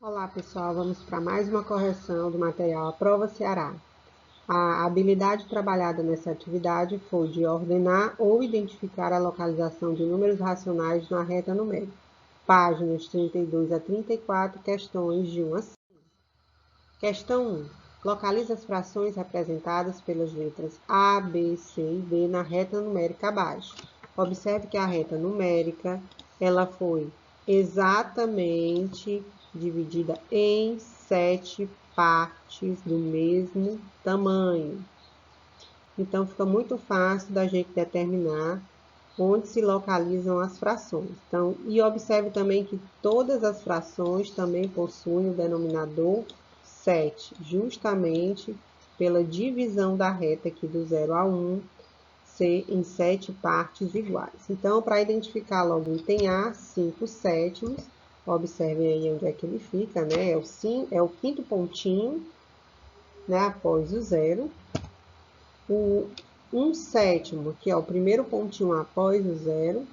Olá pessoal, vamos para mais uma correção do material A Prova Ceará. A habilidade trabalhada nessa atividade foi de ordenar ou identificar a localização de números racionais na reta numérica. Páginas 32 a 34, questões de 1 a 5. Questão 1. Localiza as frações representadas pelas letras A, B, C e D na reta numérica abaixo. Observe que a reta numérica ela foi exatamente dividida em 7 partes do mesmo tamanho. Então, fica muito fácil da gente determinar onde se localizam as frações. Então, e observe também que todas as frações também possuem o denominador 7, justamente pela divisão da reta aqui do 0 a 1, ser em 7 partes iguais. Então, para identificar logo o item A, 5 sétimos, observem aí onde é que ele fica, né? É o quinto pontinho, né? Após o 0. O 1 sétimo, que é o primeiro pontinho após o 0,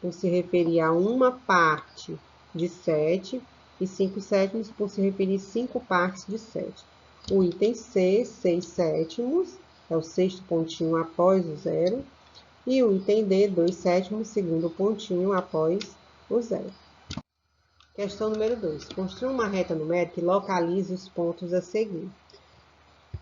por se referir a uma parte de 7, e 5 sétimos por se referir a 5 partes de 7. O item C, 6 sétimos, é o sexto pontinho após o 0, e o item D, 2 sétimos, segundo pontinho após o 0. Questão número 2. Construa uma reta numérica e localize os pontos a seguir.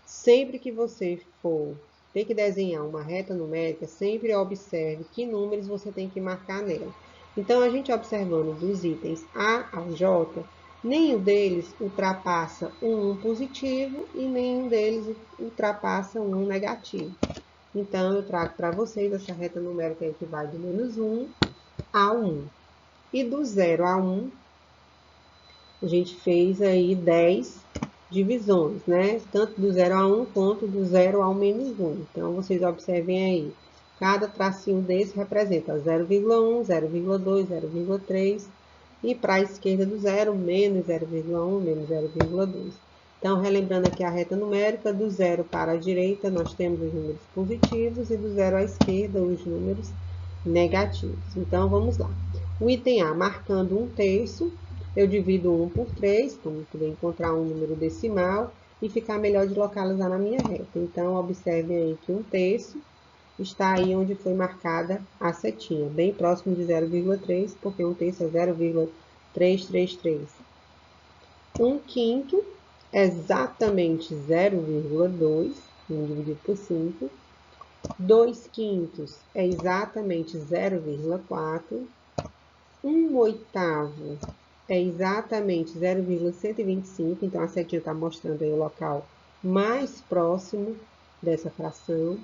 Sempre que você for ter que desenhar uma reta numérica, sempre observe que números você tem que marcar nela. Então, a gente observando dos itens A ao J, nenhum deles ultrapassa um 1 positivo e nenhum deles ultrapassa um 1 negativo. Então, eu trago para vocês essa reta numérica aí que vai do menos 1 a 1. E do 0 a 1, a gente fez aí 10 divisões, né? Tanto do 0 a 1 quanto do 0 ao menos 1. Então, vocês observem aí, cada tracinho desse representa 0,1, 0,2, 0,3. E para a esquerda do 0, menos 0,1, menos 0,2. Então, relembrando aqui a reta numérica, do 0 para a direita, nós temos os números positivos e do 0 à esquerda, os números negativos. Então, vamos lá. O item A, marcando 1/3, eu divido 1 por 3, para poder encontrar um número decimal e ficar melhor de localizar na minha reta. Então, observem aí que 1/3 está aí onde foi marcada a setinha, bem próximo de 0,3, porque 1/3 é 0,333. 1/5 é exatamente 0,2, dividido por 5. 2/5 é exatamente 0,4. 1/8 é exatamente 0,125, então a setinha está mostrando aí o local mais próximo dessa fração.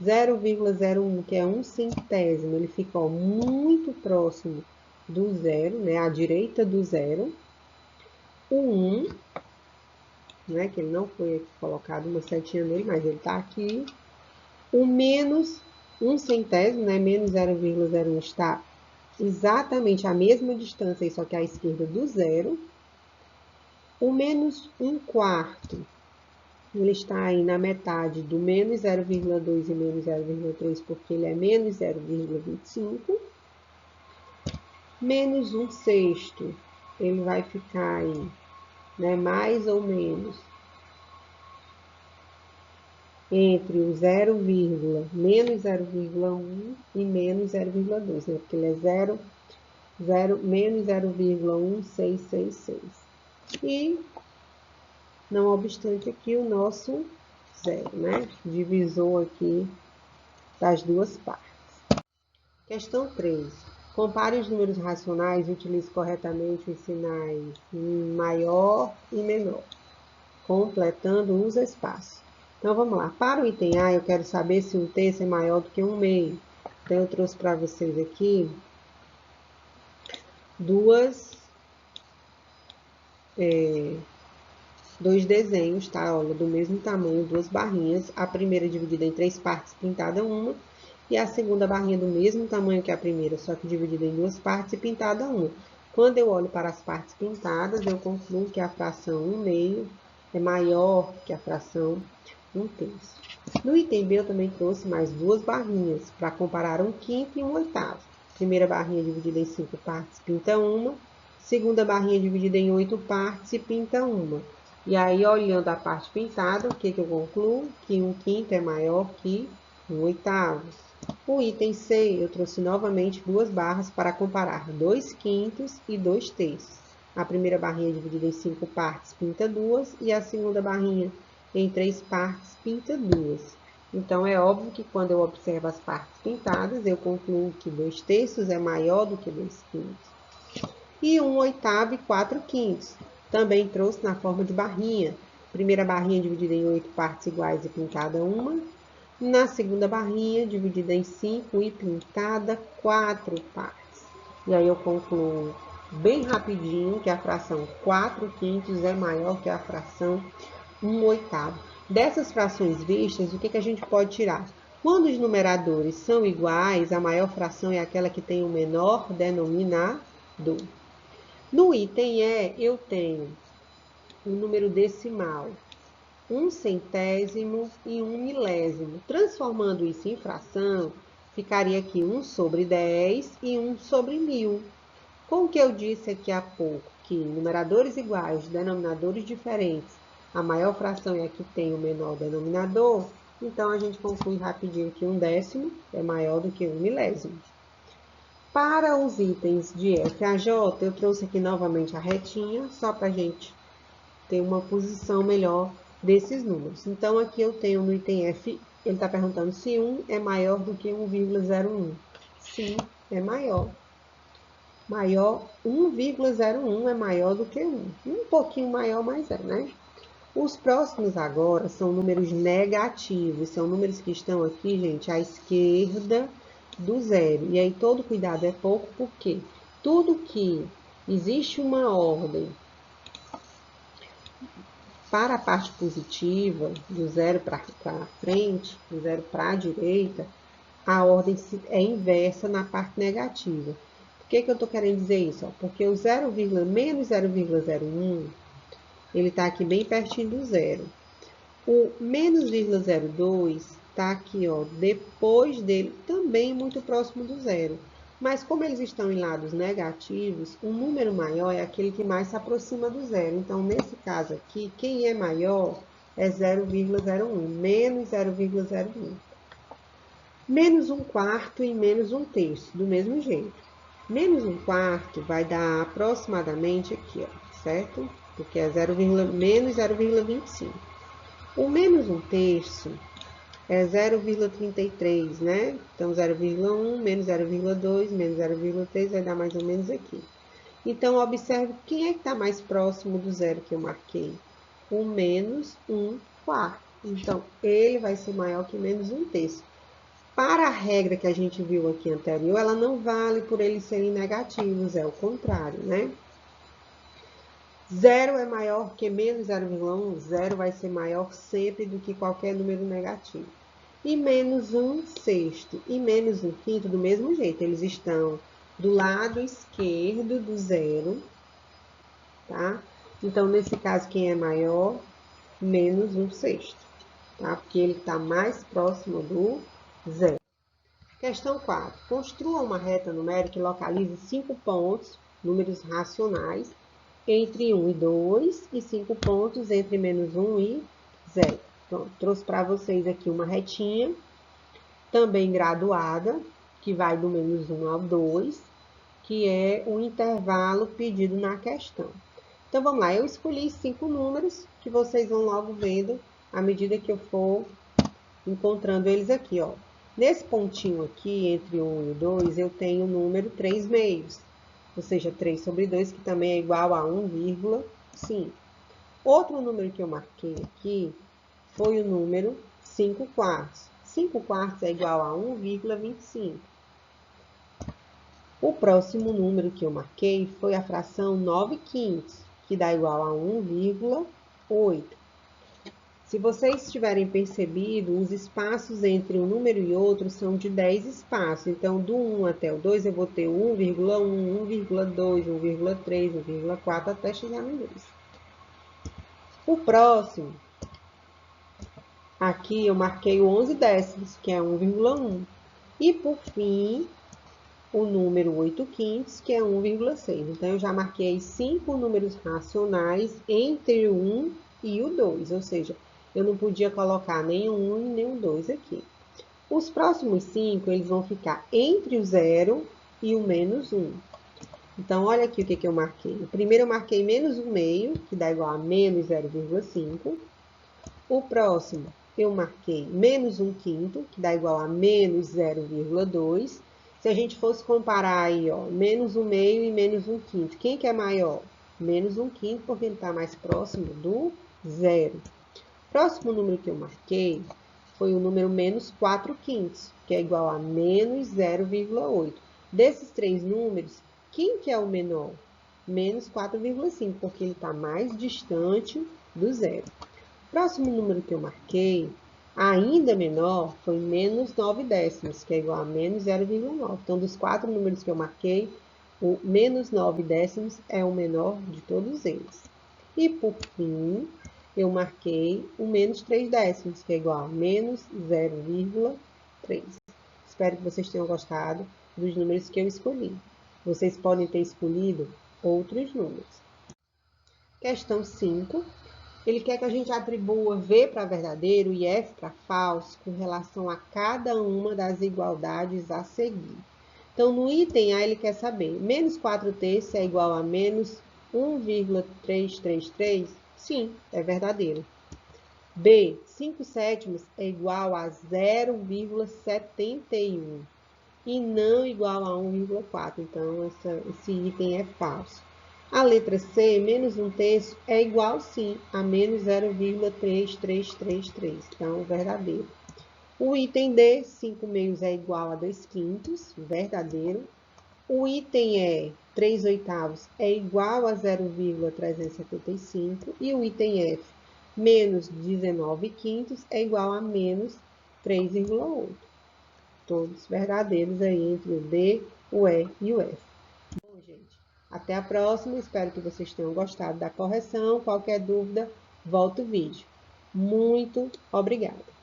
0,01, que é 1 centésimo, ele fica muito próximo do 0, né, à direita do 0. O 1, né, que ele não foi aqui colocado uma setinha nele, mas ele está aqui. O menos 1 centésimo, né, menos 0,01, está exatamente a mesma distância, só que à esquerda do 0. O menos 1/4, ele está aí na metade do menos 0,2 e menos 0,3, porque ele é menos 0,25. Menos 1/6, ele vai ficar aí, né, mais ou menos entre o 0, menos 0,1 e menos 0,2, né, porque ele é menos 0,1666. E, não obstante aqui, o nosso 0, né? Divisor aqui das duas partes. Questão 3. Compare os números racionais e utilize corretamente os sinais maior e menor, completando os espaços. Então, vamos lá. Para o item A, eu quero saber se um terço é maior do que 1/2. Então, eu trouxe para vocês aqui dois desenhos, tá? Olha, do mesmo tamanho, duas barrinhas. A primeira dividida em 3 partes, pintada uma. E a segunda barrinha do mesmo tamanho que a primeira, só que dividida em 2 partes e pintada uma. Quando eu olho para as partes pintadas, eu concluo que a fração 1/2 é maior que a fração 1/3. No item B, eu também trouxe mais duas barrinhas, para comparar 1/5 e 1/8. Primeira barrinha dividida em 5 partes, pinta uma. Segunda barrinha dividida em 8 partes e pinta uma. E aí, olhando a parte pintada, o que eu concluo? Que 1/5 é maior que 1/8. O item C, eu trouxe novamente duas barras para comparar 2/5 e 2/3. A primeira barrinha dividida em 5 partes pinta 2 e a segunda barrinha em 3 partes pinta 2. Então, é óbvio que quando eu observo as partes pintadas, eu concluo que 2/3 é maior do que 2/5. E 1/8 e 4/5. Também trouxe na forma de barrinha. Primeira barrinha dividida em 8 partes iguais e pintada uma. Na segunda barrinha, dividida em 5 e pintada 4 partes. E aí eu concluo bem rapidinho que a fração 4/5 é maior que a fração 1/8. Dessas frações vistas, o que a gente pode tirar? Quando os numeradores são iguais, a maior fração é aquela que tem o menor denominador. No item E, eu tenho um número decimal, 1/100º e 1/1000º. Transformando isso em fração, ficaria aqui 1/10 e 1/1000. Com o que eu disse aqui há pouco, que numeradores iguais, denominadores diferentes, a maior fração é a que tem o menor denominador, então a gente conclui rapidinho que 1/10 é maior do que 1/1000. Para os itens de F a J, eu trouxe aqui novamente a retinha, só para a gente ter uma posição melhor desses números. Então, aqui eu tenho no item F, ele está perguntando se 1 é maior do que 1,01. Sim, é maior. 1,01 é maior do que 1. Um pouquinho maior, mas é, né? Os próximos agora são números negativos. São números que estão aqui, gente, à esquerda do zero. E aí, todo cuidado é pouco, porque tudo que existe uma ordem para a parte positiva, do zero para frente, do zero para a direita, a ordem é inversa na parte negativa. Por que eu estou querendo dizer isso? Porque o menos 0,01, ele está aqui bem pertinho do zero. O menos 0,02 está aqui, ó, depois dele, também muito próximo do zero. Mas como eles estão em lados negativos, um número maior é aquele que mais se aproxima do zero. Então, nesse caso aqui, quem é maior é 0,01, menos 0,01. Menos 1/4 e menos 1/3, do mesmo jeito. Menos 1/4 vai dar aproximadamente aqui, ó, certo? Porque é menos 0,25. O menos 1/3 é 0,33, né? Então, 0,1 menos 0,2 menos 0,3 vai dar mais ou menos aqui. Então, observe quem é que está mais próximo do zero que eu marquei. O menos 1/4. Então, ele vai ser maior que menos 1/3. Para a regra que a gente viu aqui anterior, ela não vale por eles serem negativos, é o contrário, né? 0 é maior que menos 0,1, 0 vai ser maior sempre do que qualquer número negativo. E menos 1/6 e menos 1/5 do mesmo jeito, eles estão do lado esquerdo do zero, tá? Então, nesse caso, quem é maior? Menos 1/6, tá? Porque ele está mais próximo do zero. Questão 4. Construa uma reta numérica e localize 5 pontos, números racionais, entre 1 e 2 e 5 pontos entre menos 1 e 0. Pronto, trouxe para vocês aqui uma retinha, também graduada, que vai do menos 1 ao 2, que é o intervalo pedido na questão. Então, vamos lá, eu escolhi 5 números, que vocês vão logo vendo à medida que eu for encontrando eles aqui, ó. Nesse pontinho aqui, entre 1 e 2, eu tenho o número 3/2, ou seja, 3 sobre 2, que também é igual a 1,5. Outro número que eu marquei aqui foi o número 5/4. 5/4 é igual a 1,25. O próximo número que eu marquei foi a fração 9/5, que dá igual a 1,8. Se vocês tiverem percebido, os espaços entre um número e outro são de 10 espaços. Então, do 1 até o 2, eu vou ter 1,1, 1,2, 1,3, 1,4, até chegar no 2. O próximo, aqui eu marquei o 11 décimos, que é 1,1. E, por fim, o número 8/5, que é 1,6. Então, eu já marquei 5 números racionais entre o 1 e o 2, ou seja, eu não podia colocar nem o 1 e nem o 2 aqui. Os próximos 5, eles vão ficar entre o 0 e o menos 1. Então, olha aqui o que eu marquei. O primeiro eu marquei menos 1/2, que dá igual a menos 0,5. O próximo, eu marquei menos 1/5, que dá igual a menos 0,2. Se a gente fosse comparar aí, ó, menos 1/2 e menos 1/5, quem que é maior? Menos 1/5, porque ele está mais próximo do zero. O próximo número que eu marquei foi o número menos 4/5, que é igual a menos 0,8. Desses três números, quem que é o menor? Menos 4,5, porque ele está mais distante do zero. O próximo número que eu marquei, ainda menor, foi menos 9/10, que é igual a menos 0,9. Então, dos 4 números que eu marquei, o menos 9/10 é o menor de todos eles. E, por fim, eu marquei o menos 3/10, que é igual a menos 0,3. Espero que vocês tenham gostado dos números que eu escolhi. Vocês podem ter escolhido outros números. Questão 5. Ele quer que a gente atribua V para verdadeiro e F para falso com relação a cada uma das igualdades a seguir. Então, no item A, ele quer saber, menos 4/3 é igual a menos 1,333? Sim, é verdadeiro. B, 5/7 é igual a 0,71 e não igual a 1,4. Então, esse item é falso. A letra C, menos 1/3, é igual, sim, a menos 0,3333. Então, verdadeiro. O item D, 5/2 é igual a 2/5, verdadeiro. O item E, 3/8 é igual a 0,375. E o item F, menos 19/5 é igual a menos 3,8. Todos verdadeiros aí entre o D, o E e o F. Bom, gente, até a próxima. Espero que vocês tenham gostado da correção. Qualquer dúvida, volta o vídeo. Muito obrigada!